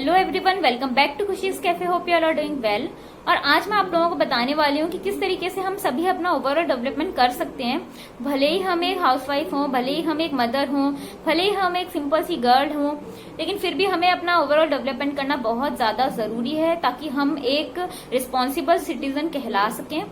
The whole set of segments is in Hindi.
Hello everyone, welcome back to Khushi's cafe. Hope you all are doing well. और आज मैं आप लोगों को बताने वाली हूँ कि किस तरीके से हम सभी अपना ओवरऑल डेवलपमेंट कर सकते हैं। भले ही हम एक हाउसवाइफ हों, भले ही हम एक मदर हों, भले ही हम एक सिंपल सी गर्ल हों, लेकिन फिर भी हमें अपना ओवरऑल डेवलपमेंट करना बहुत ज्यादा जरूरी है ताकि हम एक रिस्पॉन्सिबल सिटीजन कहला सकें।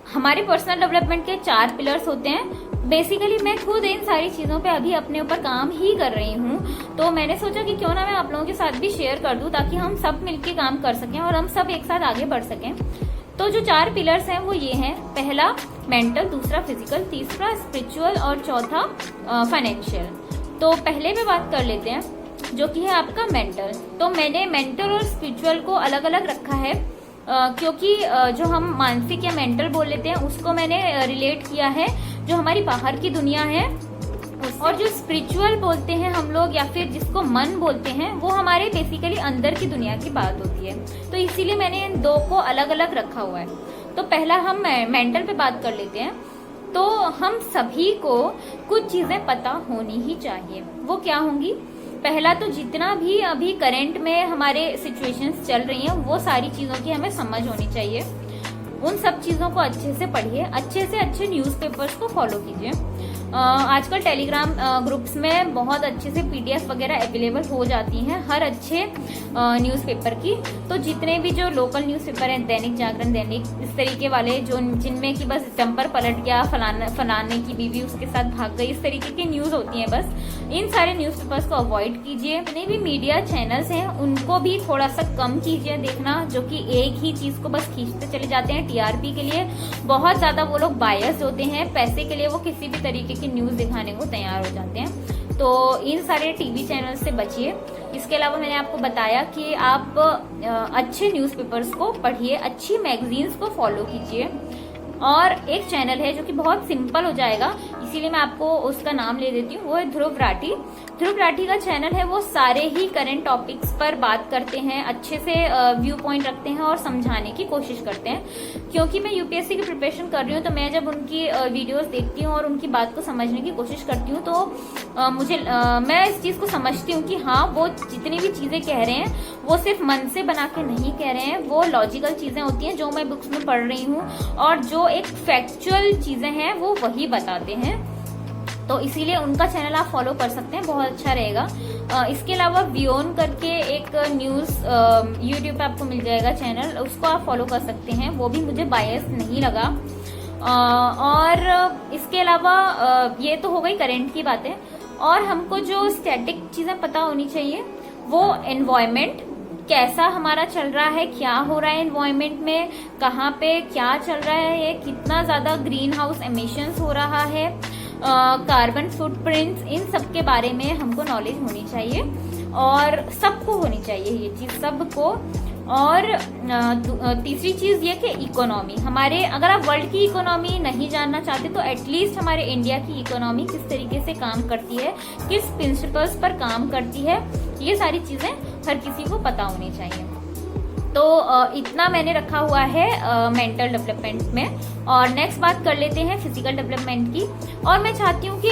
हमारे पर्सनल डेवलपमेंट के 4 पिलर्स होते हैं। बेसिकली मैं खुद इन सारी चीजों पे अभी अपने ऊपर काम ही कर रही हूँ, तो मैंने सोचा कि क्यों ना मैं आप लोगों के साथ भी शेयर कर दूं ताकि हम सब मिलके काम कर सकें और हम सब एक साथ आगे बढ़ सकें। तो जो 4 पिलर्स हैं वो ये हैं। पहला मेंटल, दूसरा फिजिकल, तीसरा स्पिरिचुअल और चौथा फाइनेंशियल। तो पहले पे बात कर लेते हैं जो कि है आपका मेंटल। तो मैंने मेंटल और स्पिरिचुअल को अलग अलग रखा है क्योंकि जो हम मानसिक या मेंटल बोल लेते हैं उसको मैंने रिलेट किया है जो हमारी बाहर की दुनिया है, और जो स्पिरिचुअल बोलते हैं हम लोग या फिर जिसको मन बोलते हैं वो हमारे बेसिकली अंदर की दुनिया की बात होती है। तो इसीलिए मैंने इन दो को अलग अलग रखा हुआ है। तो पहला हम मेंटल पे बात कर लेते हैं। तो हम सभी को कुछ चीजें पता होनी ही चाहिए। वो क्या होंगी? पहला तो जितना भी अभी करंट में हमारे सिचुएशंस चल रही हैं वो सारी चीजों की हमें समझ होनी चाहिए। उन सब चीजों को अच्छे से पढ़िए, अच्छे से अच्छे न्यूज़पेपर्स को फॉलो कीजिए। आजकल टेलीग्राम ग्रुप्स में बहुत अच्छे से पीडीएफ वगैरह अवेलेबल हो जाती हैं हर अच्छे न्यूज़पेपर की। तो जितने भी जो लोकल न्यूज़पेपर हैं, दैनिक जागरण, दैनिक, इस तरीके वाले जो जिनमें कि बस जम्पर पलट गया, फलाने की बीवी उसके साथ भाग गई, इस तरीके की न्यूज़ होती हैं, बस इन सारे न्यूज़पेपर्स को अवॉइड कीजिए। जितने भी मीडिया चैनल्स हैं उनको भी थोड़ा सा कम कीजिए देखना, जो कि एक ही चीज को बस खींचते चले जाते हैं टीआरपी के लिए। बहुत ज्यादा वो लोग बायस्ड होते हैं, पैसे के लिए वो किसी भी तरीके की न्यूज दिखाने को तैयार हो जाते हैं। तो इन सारे टीवी चैनल से बचिए। इसके अलावा मैंने आपको बताया कि आप अच्छे न्यूज़पेपर्स को पढ़िए, अच्छी मैगजीन्स को फॉलो कीजिए। और एक चैनल है जो कि बहुत सिंपल हो जाएगा, इसीलिए मैं आपको उसका नाम ले देती हूँ, वो है ध्रुव राठी। ध्रुव राठी का चैनल है, वो सारे ही करंट टॉपिक्स पर बात करते हैं, अच्छे से व्यू पॉइंट रखते हैं और समझाने की कोशिश करते हैं। क्योंकि मैं यूपीएससी की प्रिपरेशन कर रही हूँ तो मैं जब उनकी वीडियोस देखती हूँ और उनकी बात को समझने की कोशिश करती हूँ तो मैं इस चीज को समझती हूँ कि हाँ, वो जितनी भी चीजें कह रहे हैं वो सिर्फ मन से बना के नहीं कह रहे हैं, वो लॉजिकल चीजें होती हैं जो मैं बुक्स में पढ़ रही हूँ, और जो एक फैक्चुअल चीजें हैं वो वही बताते हैं। तो इसीलिए उनका चैनल आप फॉलो कर सकते हैं, बहुत अच्छा रहेगा। इसके अलावा बियोन करके एक न्यूज यूट्यूब पे आपको मिल जाएगा चैनल, उसको आप फॉलो कर सकते हैं, वो भी मुझे बायस नहीं लगा। और इसके अलावा ये तो हो गई करंट की बातें। और हमको जो स्टैटिक चीजें पता होनी चाहिए वो एनवायरमेंट कैसा हमारा चल रहा है, क्या हो रहा है एनवायरमेंट में, कहाँ पे क्या चल रहा है, कितना ज्यादा ग्रीन हाउस एमिशंस हो रहा है, कार्बन फुटप्रिंट्स, इन सब के बारे में हमको नॉलेज होनी चाहिए और सबको होनी चाहिए ये चीज, सबको। और तीसरी चीज ये कि इकोनॉमी हमारे, अगर आप वर्ल्ड की इकोनॉमी नहीं जानना चाहते तो एटलीस्ट हमारे इंडिया की इकोनॉमी किस तरीके से काम करती है, किस प्रिंसिपल्स पर काम करती है, ये सारी चीजें हर किसी को पता होनी चाहिए। तो इतना मैंने रखा हुआ है मेंटल डेवलपमेंट में। और नेक्स्ट बात कर लेते हैं फिजिकल डेवलपमेंट की। और मैं चाहती हूँ कि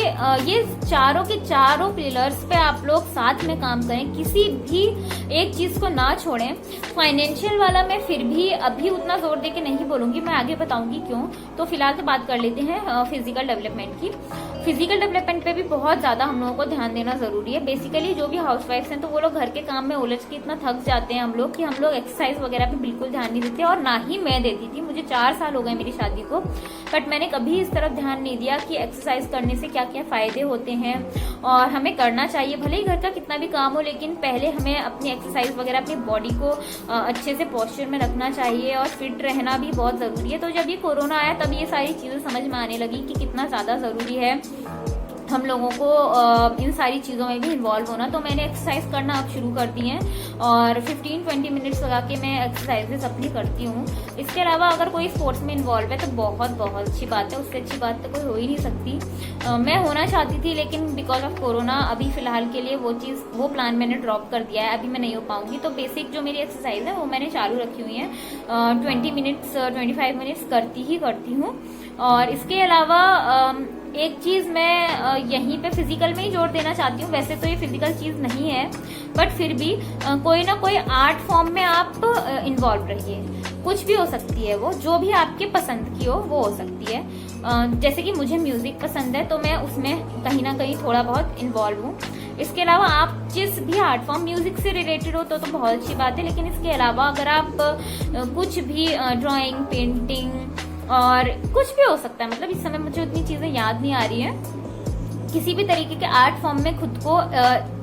ये चारों के चारों पिलर्स पे आप लोग साथ में काम करें, किसी भी एक चीज को ना छोड़ें। फाइनेंशियल वाला मैं फिर भी अभी उतना जोर दे के नहीं बोलूंगी, मैं आगे बताऊंगी क्यों। तो फिलहाल से बात कर लेते हैं फिजिकल डेवलपमेंट की। फिजिकल डेवलपमेंट पे भी बहुत ज्यादा हम लोगों को ध्यान देना जरूरी है। बेसिकली जो भी हाउसवाइफ्स हैं तो वो लोग घर के काम में उलझ के इतना थक जाते हैं हम लोग कि हम लोग एक्सरसाइज वगैरह पे बिल्कुल ध्यान नहीं देते, और ना ही मैं देती थी। मुझे 4 साल हो गए मेरी शादी को, बट मैंने कभी इस तरफ ध्यान नहीं दिया कि एक्सरसाइज करने से क्या क्या फायदे होते हैं और हमें करना चाहिए। भले ही घर का कितना भी काम हो, लेकिन पहले हमें अपनी एक्सरसाइज वगैरह अपनी बॉडी को अच्छे से पोस्चर में रखना चाहिए और फिट रहना भी बहुत जरूरी है। तो जब ये कोरोना आया तब ये सारी चीजें समझ में आने लगी कि कितना ज्यादा जरूरी है हम लोगों को इन सारी चीज़ों में भी इन्वॉल्व होना। तो मैंने एक्सरसाइज करना अब शुरू कर दी है और 15-20 मिनट्स लगा के मैं एक्सरसाइजेस अपनी करती हूँ। इसके अलावा अगर कोई स्पोर्ट्स में इन्वॉल्व है तो बहुत बहुत अच्छी बात है, उससे अच्छी बात तो कोई हो ही नहीं सकती। मैं होना चाहती थी लेकिन बिकॉज ऑफ कोरोना अभी फिलहाल के लिए वो प्लान मैंने ड्रॉप कर दिया है, अभी मैं नहीं हो पाऊंगी। तो बेसिक जो मेरी एक्सरसाइज है वो मैंने चालू रखी हुई है, 20 मिनट्स 25 मिनट्स करती हूँ। और इसके अलावा एक चीज़ मैं यहीं पे फिजिकल में ही जोड़ देना चाहती हूँ। वैसे तो ये फिजिकल चीज़ नहीं है बट फिर भी कोई ना कोई आर्ट फॉर्म में आप इन्वॉल्व रहिए, कुछ भी हो सकती है, वो जो भी आपके पसंद की हो वो हो सकती है। जैसे कि मुझे म्यूजिक पसंद है तो मैं उसमें कहीं ना कहीं थोड़ा बहुत इन्वॉल्व हूँ। इसके अलावा आप जिस भी आर्ट फॉर्म म्यूजिक से रिलेटेड हो तो बहुत अच्छी बात है, लेकिन इसके अलावा अगर आप कुछ भी ड्राइंग, पेंटिंग और कुछ भी हो सकता है, मतलब इस समय मुझे उतनी चीजें याद नहीं आ रही है, किसी भी तरीके के आर्ट फॉर्म में खुद को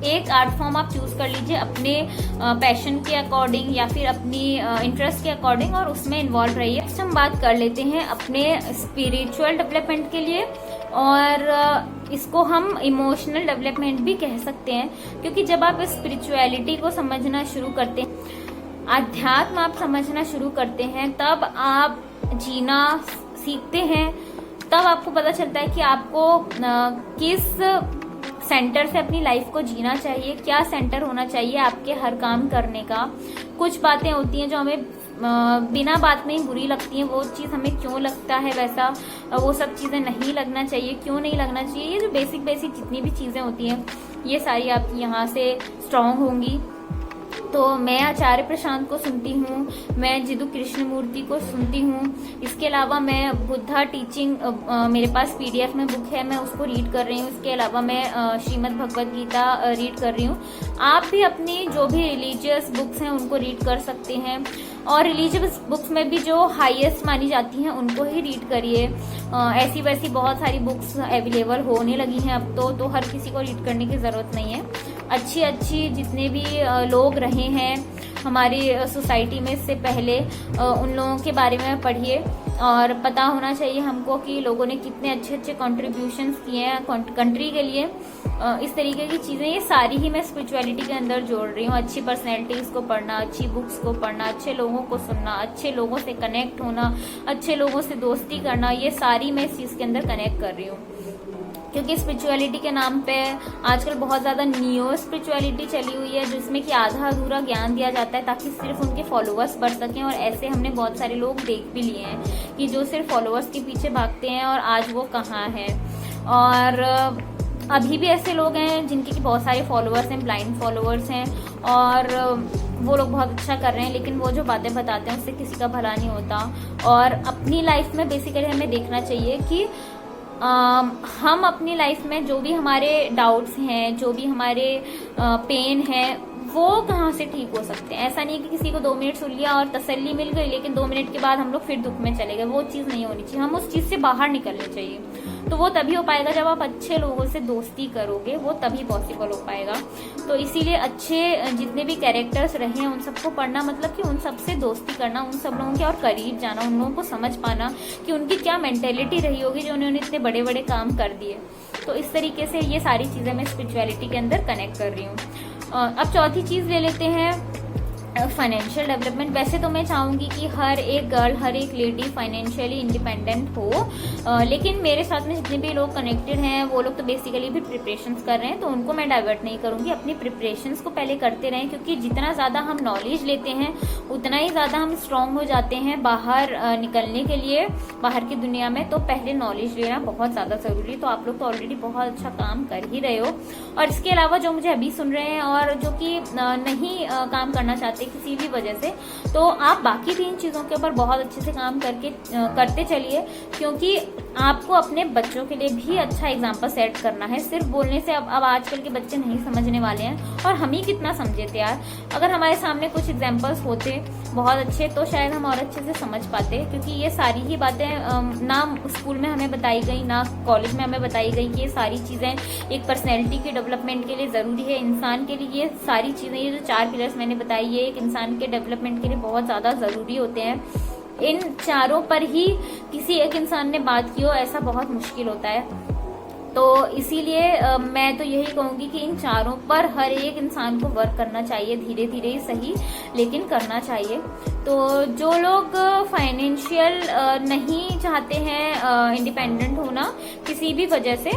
एक आर्ट फॉर्म आप चूज कर लीजिए अपने पैशन के अकॉर्डिंग या फिर अपनी इंटरेस्ट के अकॉर्डिंग और उसमें इन्वॉल्व रहिए। नेक्स्ट हम बात कर लेते हैं अपने स्पिरिचुअल डेवलपमेंट के लिए, और इसको हम इमोशनल डेवलपमेंट भी कह सकते हैं, क्योंकि जब आप स्पिरिचुअलिटी को समझना शुरू करते हैं, अध्यात्म आप समझना शुरू करते हैं, तब आप जीना सीखते हैं, तब आपको पता चलता है कि आपको किस सेंटर से अपनी लाइफ को जीना चाहिए, क्या सेंटर होना चाहिए आपके हर काम करने का। कुछ बातें होती हैं जो हमें बिना बात में ही बुरी लगती हैं, वो चीज़ हमें क्यों लगता है वैसा, वो सब चीज़ें नहीं लगना चाहिए, क्यों नहीं लगना चाहिए। ये जो बेसिक जितनी भी चीज़ें होती हैं ये सारी आपकी यहाँ से स्ट्रांग होंगी। तो मैं आचार्य प्रशांत को सुनती हूँ, मैं जिदु कृष्णमूर्ति को सुनती हूँ। इसके अलावा मैं बुद्धा टीचिंग, मेरे पास PDF में बुक है, मैं उसको रीड कर रही हूँ। इसके अलावा मैं श्रीमद् भगवद गीता रीड कर रही हूँ। आप भी अपनी जो भी रिलीजियस बुक्स हैं उनको रीड कर सकते हैं, और रिलीजियस बुक्स में भी जो हाईएस्ट मानी जाती हैं उनको ही रीड करिए। ऐसी वैसी बहुत सारी बुक्स अवेलेबल होने लगी हैं अब तो हर किसी को रीड करने की ज़रूरत नहीं है। अच्छी जितने भी लोग रहे हैं हमारी सोसाइटी में इससे पहले, उन लोगों के बारे में पढ़िए और पता होना चाहिए हमको कि लोगों ने कितने अच्छे कंट्रीब्यूशंस किए हैं कंट्री के लिए। इस तरीके की चीज़ें ये सारी ही मैं स्पिरिचुअलिटी के अंदर जोड़ रही हूँ। अच्छी पर्सनैलिटीज़ को पढ़ना, अच्छी बुक्स को पढ़ना, अच्छे लोगों को सुनना, अच्छे लोगों से कनेक्ट होना, अच्छे लोगों से दोस्ती करना, ये सारी मैं इस चीज़ के अंदर कनेक्ट कर रही हूँ। क्योंकि स्पिरिचुअलिटी के नाम पे आजकल बहुत ज़्यादा नियो स्पिरिचुअलिटी चली हुई है, जिसमें कि आधा अधूरा ज्ञान दिया जाता है ताकि सिर्फ उनके फॉलोअर्स बढ़ सकें। और ऐसे हमने बहुत सारे लोग देख भी लिए हैं कि जो सिर्फ फॉलोअर्स के पीछे भागते हैं और आज वो कहाँ हैं। और अभी भी ऐसे लोग हैं जिनके कि बहुत सारे फॉलोअर्स हैं, ब्लाइंड फॉलोअर्स हैं, और वो लोग बहुत अच्छा कर रहे हैं, लेकिन वो जो बातें बताते हैं उससे किसी का भला नहीं होता। और अपनी लाइफ में बेसिकली हमें देखना चाहिए कि हम अपनी लाइफ में जो भी हमारे डाउट्स हैं, जो भी हमारे पेन है, वो कहाँ से ठीक हो सकते हैं। ऐसा नहीं है कि किसी को 2 मिनट सुन लिया और तसल्ली मिल गई, लेकिन 2 मिनट के बाद हम लोग फिर दुख में चले गए। वो चीज़ नहीं होनी चाहिए, हम उस चीज़ से बाहर निकलनी चाहिए। तो वो तभी हो पाएगा जब आप अच्छे लोगों से दोस्ती करोगे, वो तभी पॉसिबल हो पाएगा। तो इसीलिए अच्छे जितने भी कैरेक्टर्स रहे हैं उन सबको पढ़ना, मतलब कि उन सबसे दोस्ती करना, उन सब लोगों के और करीब जाना, उन लोगों को समझ पाना कि उनकी क्या मेंटेलिटी रही होगी जो उन्होंने इतने बड़े बड़े काम कर दिए। तो इस तरीके से ये सारी चीज़ें मैं स्पिरिचुअलिटी के अंदर कनेक्ट कर रही हूँ। अब चौथी चीज़ ले लेते हैं फाइनेंशियल डेवलपमेंट। वैसे तो मैं चाहूँगी कि हर एक गर्ल, हर एक लेडी फाइनेंशियली इंडिपेंडेंट हो, लेकिन मेरे साथ में जितने भी लोग कनेक्टेड हैं वो लोग तो बेसिकली भी प्रिपरेशंस कर रहे हैं, तो उनको मैं डाइवर्ट नहीं करूँगी। अपनी प्रिपरेशंस को पहले करते रहें, क्योंकि जितना ज़्यादा हम नॉलेज लेते हैं उतना ही ज़्यादा हम स्ट्रांग हो जाते हैं बाहर निकलने के लिए, बाहर की दुनिया में। तो पहले नॉलेज लेना बहुत ज़्यादा ज़रूरी है। तो आप लोग तो ऑलरेडी बहुत अच्छा काम कर ही रहे हो। और इसके अलावा जो मुझे अभी सुन रहे हैं और जो कि नहीं काम करना चाहते किसी भी वजह से, तो आप बाकी 3 चीज़ों के ऊपर बहुत अच्छे से काम करते चलिए, क्योंकि आपको अपने बच्चों के लिए भी अच्छा एग्जाम्पल सेट करना है। सिर्फ बोलने से अब आजकल के बच्चे नहीं समझने वाले हैं, और हम ही कितना समझे थे यार। अगर हमारे सामने कुछ एग्जाम्पल्स होते बहुत अच्छे तो शायद हम और अच्छे से समझ पाते, क्योंकि ये सारी ही बातें ना स्कूल में हमें बताई गई, ना कॉलेज में हमें बताई गई कि ये सारी चीज़ें एक पर्सनैलिटी के डेवलपमेंट के लिए ज़रूरी है। इंसान के लिए ये सारी चीज़ें, ये जो 4 पिलर्स मैंने बताई, ये एक इंसान के डेवलपमेंट के लिए बहुत ज़्यादा ज़रूरी होते हैं। इन चारों पर ही किसी एक इंसान ने बात की हो ऐसा बहुत मुश्किल होता है। तो इसीलिए मैं तो यही कहूंगी कि इन चारों पर हर एक इंसान को वर्क करना चाहिए, धीरे धीरे ही सही लेकिन करना चाहिए। तो जो लोग फाइनेंशियल नहीं चाहते हैं इंडिपेंडेंट होना किसी भी वजह से,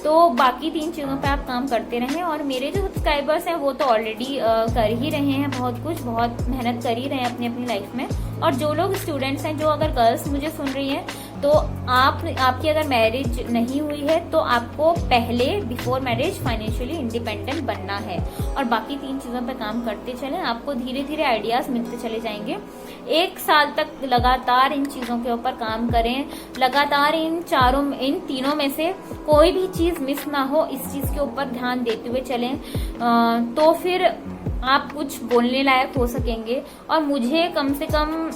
तो बाकी 3 चीजों पे आप काम करते रहें। और मेरे जो सब्सक्राइबर्स हैं वो तो ऑलरेडी कर ही रहे हैं बहुत कुछ, बहुत मेहनत कर ही रहे हैं अपनी अपनी लाइफ में। और जो लोग स्टूडेंट्स हैं, जो अगर गर्ल्स मुझे सुन रही हैं, तो आपकी अगर मैरिज नहीं हुई है तो आपको पहले बिफोर मैरिज फाइनेंशियली इंडिपेंडेंट बनना है। और बाकी 3 चीजों पे काम करते चलें, आपको धीरे धीरे आइडियाज मिलते चले जाएंगे। 1 साल तक लगातार इन चीजों के ऊपर काम करें, लगातार इन तीनों में से कोई भी चीज मिस ना हो, इस चीज के ऊपर ध्यान देते हुए चलें, तो फिर आप कुछ बोलने लायक हो सकेंगे। और मुझे कम से कम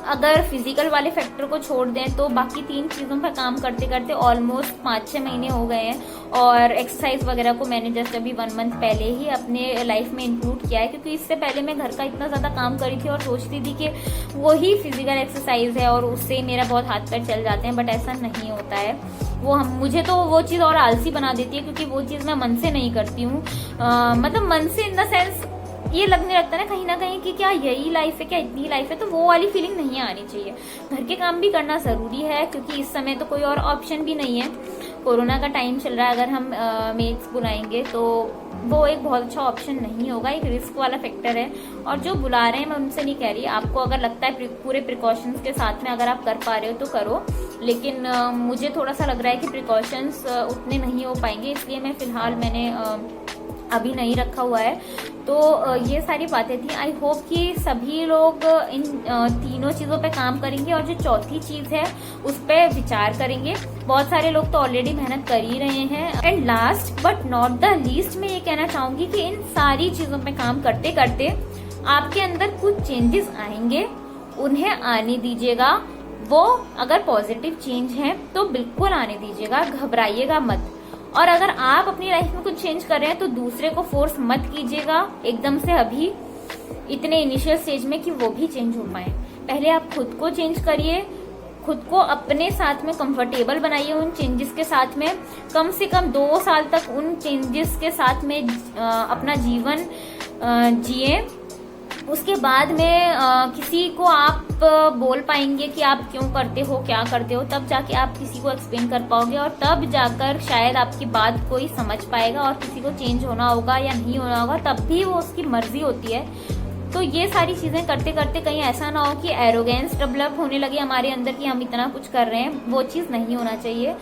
अगर फिजिकल वाले फैक्टर को छोड़ दें तो बाकी 3 चीजों पर काम करते करते ऑलमोस्ट 5-6 महीने हो गए हैं। और एक्सरसाइज वगैरह को मैंने जस्ट अभी 1 मंथ पहले ही अपने लाइफ में इंक्लूड किया है, क्योंकि इससे पहले मैं घर का इतना ज्यादा काम करी थी और सोचती थी कि वही फिजिकल एक्सरसाइज है और उससे मेरा बहुत हाथ पैर चल जाते हैं, बट ऐसा नहीं होता है। मुझे तो वो चीज और आलसी बना देती है, क्योंकि वो चीज मैं मन से नहीं करती हूँ। मतलब मन से इन द सेंस ये लगने लगता है ना कहीं कि क्या यही लाइफ है, क्या इतनी लाइफ है, तो वो वाली फीलिंग नहीं आनी चाहिए। घर के काम भी करना जरूरी है, क्योंकि इस समय तो कोई और ऑप्शन भी नहीं है। कोरोना का टाइम चल रहा है, अगर हम मेड्स बुलाएंगे तो वो एक बहुत अच्छा ऑप्शन नहीं होगा, एक रिस्क वाला फैक्टर है। और जो बुला रहे हैं मैं उनसे नहीं कह रही, आपको अगर लगता है पूरे प्रिकॉशंस के साथ में अगर आप कर पा रहे हो तो करो, लेकिन मुझे थोड़ा सा लग रहा है कि प्रिकॉशंस उतने नहीं हो पाएंगे, इसलिए मैं फिलहाल मैंने अभी नहीं रखा हुआ है। तो ये सारी बातें थी। आई होप कि सभी लोग इन तीनों चीजों पे काम करेंगे और जो चौथी चीज है उस पे विचार करेंगे। बहुत सारे लोग तो ऑलरेडी मेहनत कर ही रहे हैं। And last but not the least मैं ये कहना चाहूंगी कि इन सारी चीजों पे काम करते करते आपके अंदर कुछ चेंजेस आएंगे, उन्हें आने दीजिएगा। वो अगर पॉजिटिव चेंज है तो बिल्कुल आने दीजिएगा, घबराइएगा मत। और अगर आप अपनी लाइफ में कुछ चेंज कर रहे हैं तो दूसरे को फोर्स मत कीजिएगा एकदम से अभी इतने इनिशियल स्टेज में कि वो भी चेंज हो पाए। पहले आप खुद को चेंज करिए, खुद को अपने साथ में कंफर्टेबल बनाइए उन चेंजेस के साथ में। कम से कम 2 साल तक उन चेंजेस के साथ में अपना जीवन जिए। उसके बाद में किसी को आप बोल पाएंगे कि आप क्यों करते हो, क्या करते हो, तब जाके आप किसी को एक्सप्लेन कर पाओगे और तब जाकर शायद आपकी बात कोई समझ पाएगा। और किसी को चेंज होना होगा या नहीं होना होगा तब भी वो उसकी मर्जी होती है। तो ये सारी चीजें करते करते कहीं ऐसा ना हो कि एरोगेंस डेवलप होने लगे हमारे अंदर कि हम इतना कुछ कर रहे हैं, वो चीज नहीं होना चाहिए।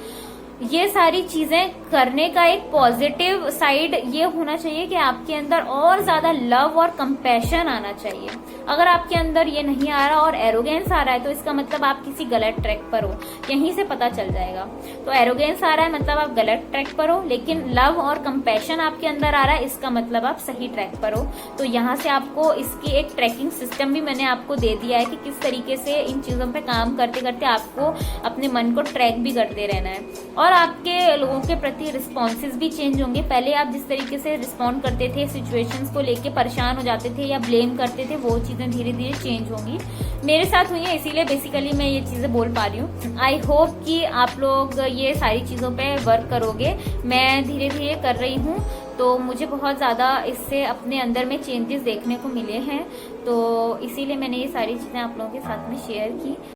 ये सारी चीजें करने का एक पॉजिटिव साइड ये होना चाहिए कि आपके अंदर और ज्यादा लव और कंपैशन आना चाहिए। अगर आपके अंदर ये नहीं आ रहा और एरोगेंस आ रहा है तो इसका मतलब आप किसी गलत ट्रैक पर हो, यहीं से पता चल जाएगा। तो एरोगेंस आ रहा है मतलब आप गलत ट्रैक पर हो, लेकिन लव और कंपैशन आपके अंदर आ रहा है इसका मतलब आप सही ट्रैक पर हो। तो यहाँ से आपको इसकी एक ट्रैकिंग सिस्टम भी मैंने आपको दे दिया है कि किस तरीके से इन चीजों पे काम करते करते आपको अपने मन को ट्रैक भी करते रहना है। और आपके लोगों के प्रति रिस्पॉन्सेज भी चेंज होंगे। पहले आप जिस तरीके से रिस्पॉन्ड करते थे, सिचुएशंस को लेके परेशान हो जाते थे या ब्लेम करते थे, वो चीजें धीरे धीरे चेंज होंगी। मेरे साथ हुई है, इसीलिए बेसिकली मैं ये चीजें बोल पा रही हूँ। आई होप कि आप लोग ये सारी चीजों पे वर्क करोगे। मैं धीरे धीरे कर रही हूँ, तो मुझे बहुत ज़्यादा इससे अपने अंदर में चेंजेस देखने को मिले हैं। तो इसीलिए मैंने ये सारी चीज़ें आप लोगों के साथ में शेयर की।